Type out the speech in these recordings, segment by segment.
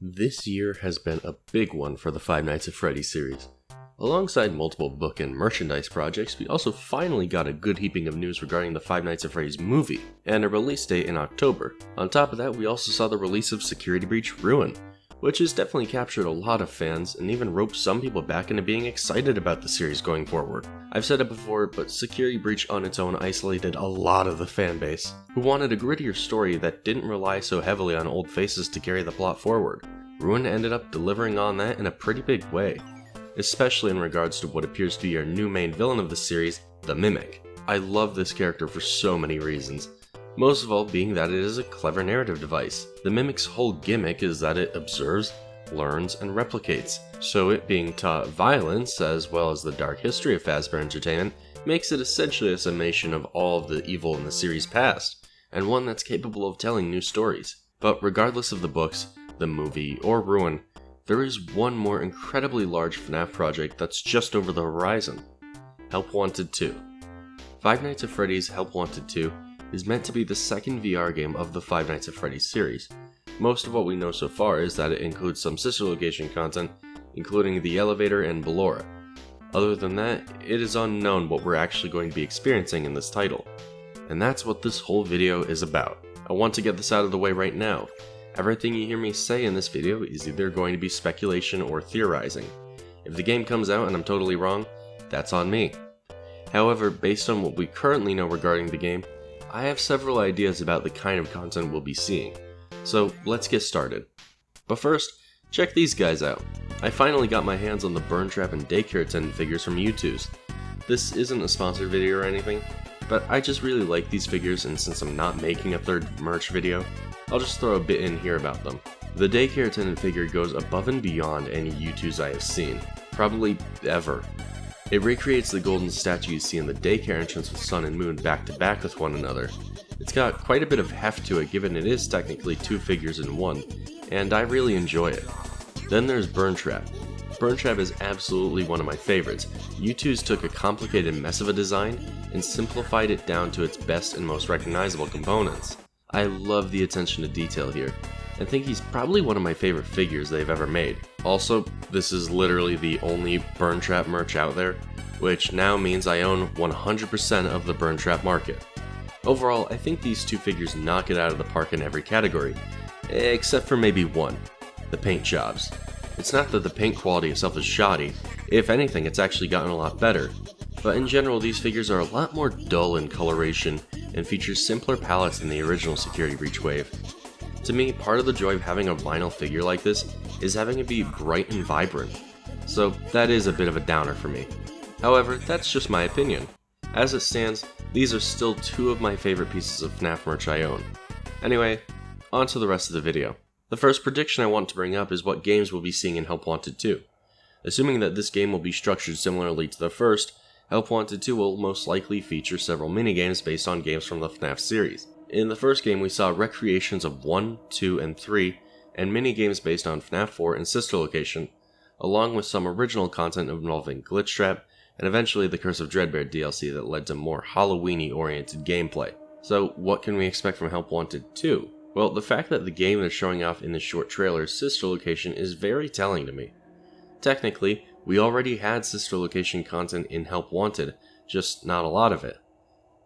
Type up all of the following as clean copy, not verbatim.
This year has been a big one for the Five Nights at Freddy series. Alongside multiple book and merchandise projects, we also finally got a good heaping of news regarding the Five Nights at Freddy's movie, and a release date in October. On top of that, we also saw the release of Security Breach Ruin, which has definitely captured a lot of fans and even roped some people back into being excited about the series going forward. I've said it before, but Security Breach on its own isolated a lot of the fanbase, who wanted a grittier story that didn't rely so heavily on old faces to carry the plot forward. Ruin ended up delivering on that in a pretty big way, especially in regards to what appears to be our new main villain of the series, the Mimic. I love this character for so many reasons, most of all being that it is a clever narrative device. The Mimic's whole gimmick is that it observes, learns, and replicates, so it being taught violence as well as the dark history of Fazbear Entertainment makes it essentially a summation of all of the evil in the series past, and one that's capable of telling new stories. But regardless of the books, the movie, or Ruin, there is one more incredibly large FNAF project that's just over the horizon: Help Wanted 2. Five Nights at Freddy's Help Wanted 2 is meant to be the second VR game of the Five Nights at Freddy's series. Most of what we know so far is that it includes some sister location content, including the elevator and Ballora. Other than that, it is unknown what we're actually going to be experiencing in this title. And that's what this whole video is about. I want to get this out of the way right now. Everything you hear me say in this video is either going to be speculation or theorizing. If the game comes out and I'm totally wrong, that's on me. However, based on what we currently know regarding the game, I have several ideas about the kind of content we'll be seeing. So let's get started. But first, check these guys out. I finally got my hands on the Burn Trap and Daycare Attendant figures from U2's. This isn't a sponsored video or anything, but I just really like these figures, and since I'm not making a third merch video, I'll just throw a bit in here about them. The Daycare Attendant figure goes above and beyond any U2's I have seen, probably ever. It recreates the golden statue you see in the daycare entrance with Sun and Moon back to back with one another. It's got quite a bit of heft to it given it is technically two figures in one, and I really enjoy it. Then there's Burn Trap. Burn Trap is absolutely one of my favorites. U2's took a complicated mess of a design and simplified it down to its best and most recognizable components. I love the attention to detail here, and think he's probably one of my favorite figures they've ever made. Also, this is literally the only Burn Trap merch out there, which now means I own 100% of the Burn Trap market. Overall, I think these two figures knock it out of the park in every category, except for maybe one: the paint jobs. It's not that the paint quality itself is shoddy, if anything it's actually gotten a lot better, but in general these figures are a lot more dull in coloration and feature simpler palettes than the original Security Breach wave. To me, part of the joy of having a vinyl figure like this is having it be bright and vibrant, so that is a bit of a downer for me. However, that's just my opinion. As it stands, these are still two of my favorite pieces of FNAF merch I own. Anyway, on to the rest of the video. The first prediction I want to bring up is what games we'll be seeing in Help Wanted 2. Assuming that this game will be structured similarly to the first, Help Wanted 2 will most likely feature several minigames based on games from the FNAF series. In the first game, we saw recreations of 1, 2, and 3, and minigames based on FNAF 4 and Sister Location, along with some original content involving Glitch Trap, and eventually the Curse of Dreadbear DLC that led to more Halloween-y oriented gameplay. So what can we expect from Help Wanted 2? Well, the fact that the game they're showing off in the short trailer is Sister Location is very telling to me. Technically, we already had Sister Location content in Help Wanted, just not a lot of it.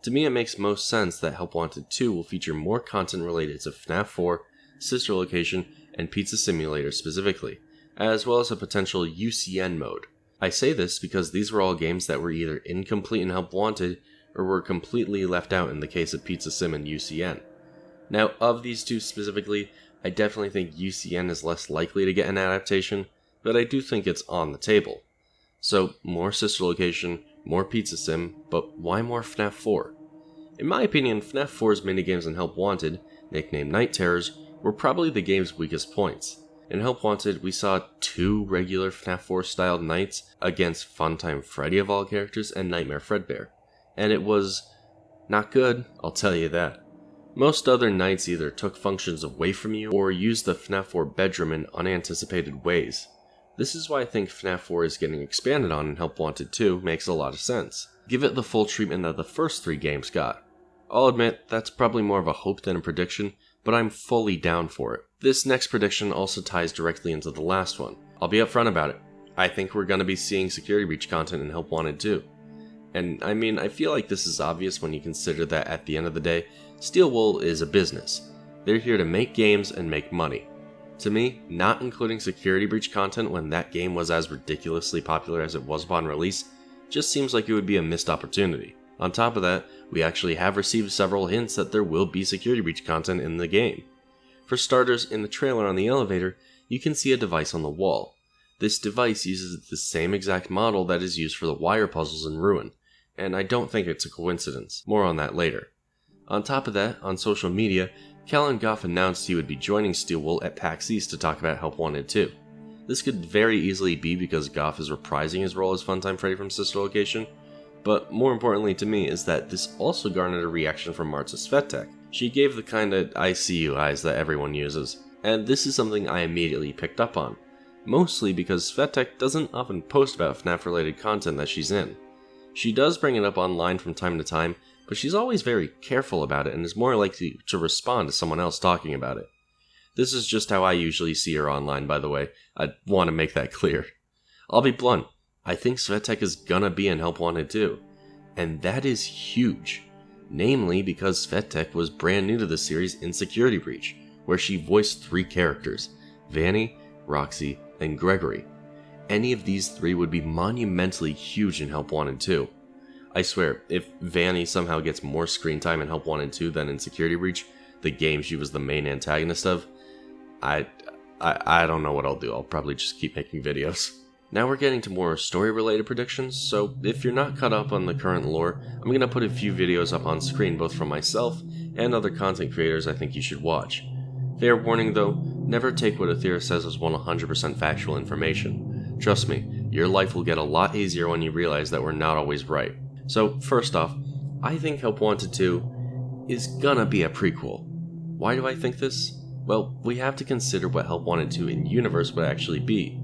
To me, it makes most sense that Help Wanted 2 will feature more content related to FNAF 4, Sister Location, and Pizza Simulator specifically, as well as a potential UCN mode. I say this because these were all games that were either incomplete in Help Wanted, or were completely left out in the case of Pizza Sim and UCN. Now, of these two specifically, I definitely think UCN is less likely to get an adaptation, but I do think it's on the table. So, more Sister Location, more Pizza Sim, but why more FNAF 4? In my opinion, FNAF 4's minigames in Help Wanted, nicknamed Night Terrors, were probably the game's weakest points. In Help Wanted, we saw two regular FNAF 4 styled nights against Funtime Freddy of all characters and Nightmare Fredbear, and it was not good, I'll tell you that. Most other nights either took functions away from you or used the FNAF 4 bedroom in unanticipated ways. This is why I think FNAF 4 is getting expanded on in Help Wanted 2 makes a lot of sense. Give it the full treatment that the first three games got. I'll admit, that's probably more of a hope than a prediction, but I'm fully down for it. This next prediction also ties directly into the last one. I'll be upfront about it. I think we're going to be seeing Security Breach content in Help Wanted 2. And I mean, I feel like this is obvious when you consider that at the end of the day, Steel Wool is a business. They're here to make games and make money. To me, not including Security Breach content when that game was as ridiculously popular as it was upon release, just seems like it would be a missed opportunity. On top of that, we actually have received several hints that there will be Security Breach content in the game. For starters, in the trailer on the elevator, you can see a device on the wall. This device uses the same exact model that is used for the wire puzzles in Ruin, and I don't think it's a coincidence. More on that later. On top of that, on social media, Callan Goff announced he would be joining Steel Wool at PAX East to talk about Help Wanted 2. This could very easily be because Goff is reprising his role as Funtime Freddy from Sister Location, but more importantly to me is that this also garnered a reaction from Marta Svetek. She gave the kinda I see you eyes that everyone uses, and this is something I immediately picked up on, mostly because Svetek doesn't often post about FNAF related content that she's in. She does bring it up online from time to time, but she's always very careful about it and is more likely to respond to someone else talking about it. This is just how I usually see her online, by the way. I want to make that clear. I'll be blunt. I think Svetek is gonna be in Help Wanted 2. And that is huge. Namely because Svetek was brand new to the series in Security Breach, where she voiced 3 characters, Vanny, Roxy, and Gregory. Any of these 3 would be monumentally huge in Help Wanted 2. I swear, if Vanny somehow gets more screen time in Help Wanted 2 than in Security Breach, the game she was the main antagonist of, I don't know what I'll do. I'll probably just keep making videos. Now we're getting to more story-related predictions, so if you're not caught up on the current lore, I'm going to put a few videos up on screen both from myself and other content creators I think you should watch. Fair warning though, never take what a theorist says as 100% factual information. Trust me, your life will get a lot easier when you realize that we're not always right. So first off, I think Help Wanted 2 is gonna be a prequel. Why do I think this? Well, we have to consider what Help Wanted 2 in universe would actually be.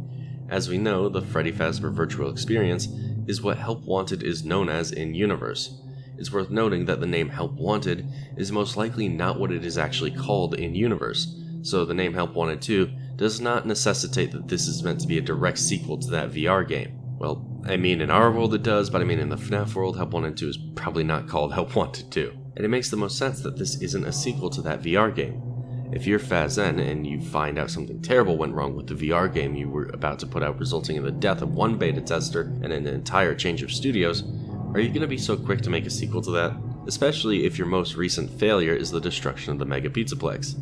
As we know, the Freddy Fazbear virtual experience is what Help Wanted is known as in universe. It's worth noting that the name Help Wanted is most likely not what it is actually called in universe, so the name Help Wanted 2 does not necessitate that this is meant to be a direct sequel to that VR game. Well, I mean in our world it does, but I mean in the FNAF world, Help Wanted 2 is probably not called Help Wanted 2. And it makes the most sense that this isn't a sequel to that VR game. If you're Fazen and you find out something terrible went wrong with the VR game you were about to put out, resulting in the death of one beta tester and an entire change of studios, are you going to be so quick to make a sequel to that? Especially if your most recent failure is the destruction of the Mega Pizzaplex.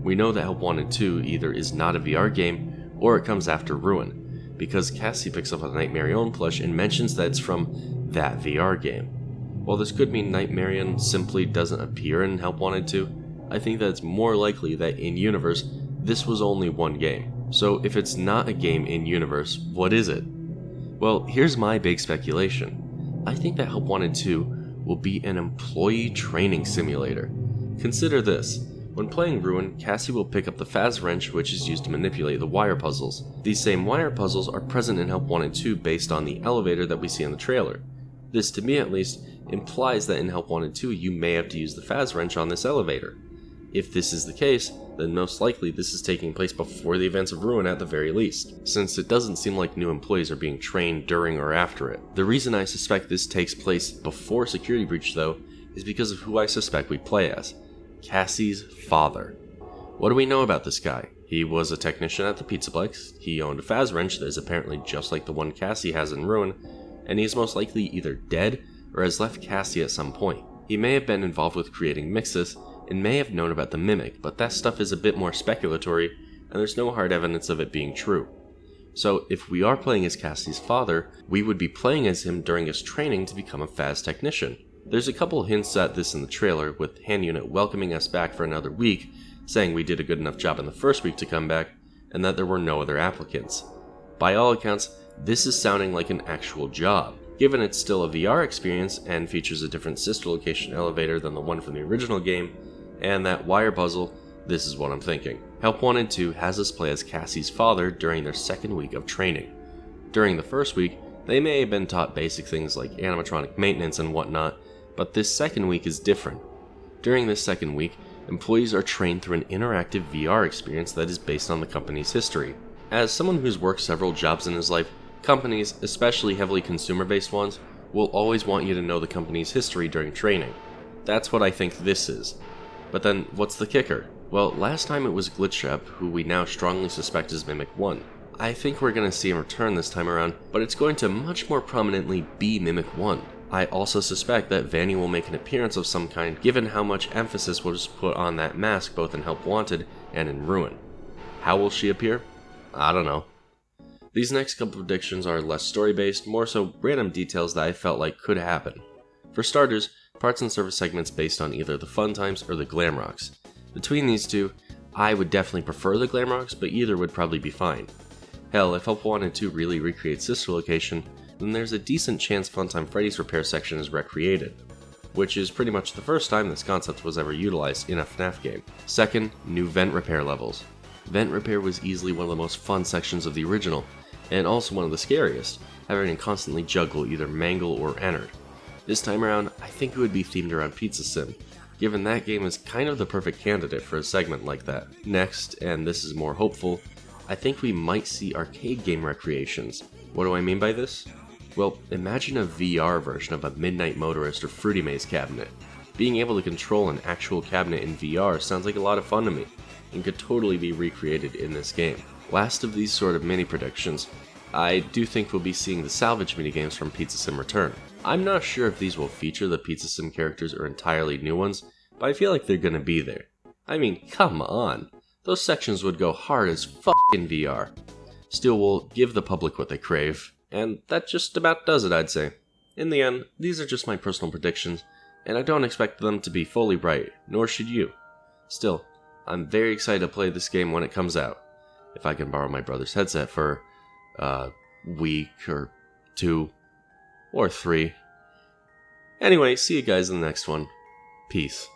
We know that Help Wanted 2 either is not a VR game, or it comes after Ruin, because Cassie picks up a Nightmarion plush and mentions that it's from that VR game. While this could mean Nightmarion simply doesn't appear in Help Wanted 2, I think that it's more likely that in-universe, this was only one game. So if it's not a game in-universe, what is it? Well, here's my big speculation. I think that Help Wanted 2 will be an employee training simulator. Consider this. When playing Ruin, Cassie will pick up the Faz Wrench, which is used to manipulate the wire puzzles. These same wire puzzles are present in Help Wanted 2 based on the elevator that we see in the trailer. This, to me at least, implies that in Help Wanted 2 you may have to use the Faz Wrench on this elevator. If this is the case, then most likely this is taking place before the events of Ruin at the very least, since it doesn't seem like new employees are being trained during or after it. The reason I suspect this takes place before Security Breach though, is because of who I suspect we play as. Cassie's father. What do we know about this guy? He was a technician at the Pizzaplex, he owned a Faz Wrench that is apparently just like the one Cassie has in Ruin, and he is most likely either dead or has left Cassie at some point. He may have been involved with creating Mixus, and may have known about the Mimic, but that stuff is a bit more speculatory, and there's no hard evidence of it being true. So if we are playing as Cassie's father, we would be playing as him during his training to become a Faz technician. There's a couple hints at this in the trailer, with Hand Unit welcoming us back for another week, saying we did a good enough job in the first week to come back, and that there were no other applicants. By all accounts, this is sounding like an actual job. Given it's still a VR experience and features a different sister location elevator than the one from the original game, and that wire puzzle, this is what I'm thinking. Help Wanted 2 has us play as Cassie's father during their second week of training. During the first week, they may have been taught basic things like animatronic maintenance and whatnot, but this second week is different. During this second week, Employees are trained through an interactive VR experience that is based on the company's history. As someone who's worked several jobs in his life, companies, especially heavily consumer-based ones, will always want you to know the company's history during training. That's what I think this is. But then, what's the kicker? Well, last time it was Glitchtrap, who we now strongly suspect is Mimic 1. I think we're going to see him return this time around, but it's going to much more prominently be Mimic 1. I also suspect that Vanny will make an appearance of some kind, given how much emphasis was put on that mask both in Help Wanted and in Ruin. How will she appear? I don't know. These next couple predictions are less story-based, more so random details that I felt like could happen. For starters, parts and service segments based on either the Fun Times or the Glam Rocks. Between these two, I would definitely prefer the Glam Rocks, but either would probably be fine. Hell, if Help Wanted to really recreate Sister Location, then there's a decent chance Funtime Freddy's repair section is recreated, which is pretty much the first time this concept was ever utilized in a FNAF game. Second, new vent repair levels. Vent repair was easily one of the most fun sections of the original, and also one of the scariest, having to constantly juggle either Mangle or Ennard. This time around, I think it would be themed around Pizza Sim, given that game is kind of the perfect candidate for a segment like that. Next, and this is more hopeful, I think we might see arcade game recreations. What do I mean by this? Well, imagine a VR version of a Midnight Motorist or Fruity Maze cabinet. Being able to control an actual cabinet in VR sounds like a lot of fun to me, and could totally be recreated in this game. Last of these sort of mini predictions, I do think we'll be seeing the salvage minigames from Pizza Sim return. I'm not sure if these will feature the Pizza Sim characters or entirely new ones, but I feel like they're gonna be there. I mean, come on! Those sections would go hard as fuck in VR. Still, we'll give the public what they crave, and that just about does it, I'd say. In the end, these are just my personal predictions, and I don't expect them to be fully right, nor should you. Still, I'm very excited to play this game when it comes out. If I can borrow my brother's headset for a week or 2 or 3. Anyway, see you guys in the next one. Peace.